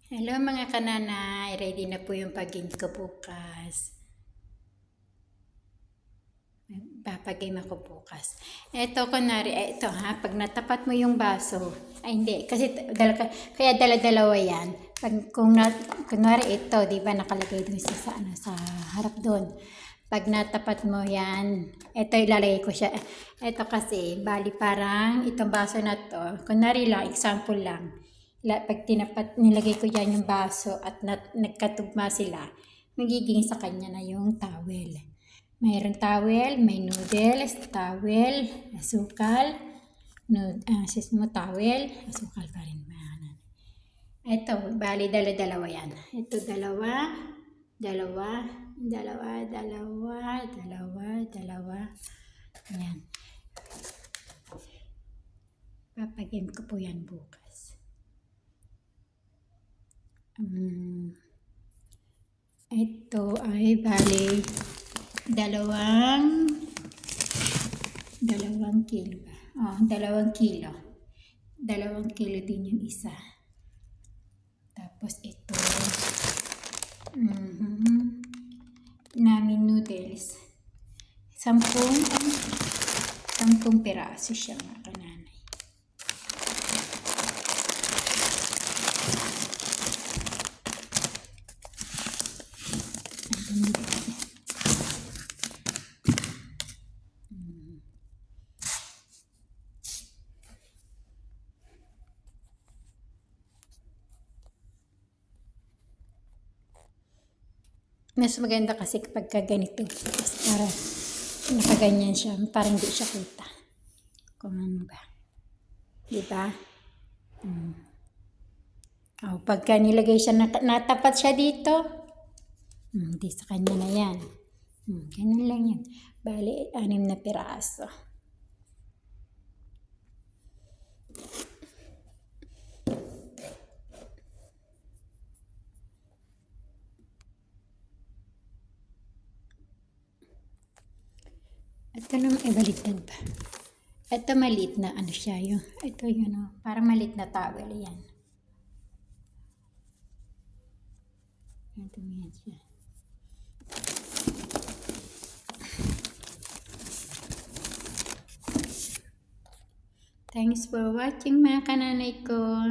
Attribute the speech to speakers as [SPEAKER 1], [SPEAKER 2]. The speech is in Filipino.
[SPEAKER 1] Hello mga kananay, ready na po yung pag-game ko bukas. Papag-game ako bukas. Eto, kunwari, ito ha, pag natapat mo yung baso, ay hindi, kasi kaya dala-dalawa yan. Kunwari ito, di ba, nakalagay dun sa harap doon. Pag natapat mo yan, ito ilalagay ko siya. Ito kasi, bali parang itong baso na to, kunwari lang, example lang. Pag nilagay ko dyan yung baso at nagkatugma sila, magiging sa kanya na yung towel. Mayroon towel, may noodles, towel, asukal, towel, asukal pa rin. Ito, bali dalawa yan. Ito dalawa. Ayan. Papagame ko po yan bukas. Ito ay bali dalawang kilo. 2 kilo. 2 kilo din yung isa. Tapos ito, namin noodles. 10 piraso siya mga kananay. Mas maganda kasi kapag ganito. Para nakaganyan siya. Parang hindi siya kita. Kung ano ba. Diba? Pagka nilagay siya, natapat siya dito. Hindi sa kanya na yan. Ganun lang yan. Bali, 6 na piraso. Ito naman, baliktad pa. Ito maliit na ano siya. Ito yun, parang maliit na towel yan. Ito yan siya. Thanks for watching mga kananay ko.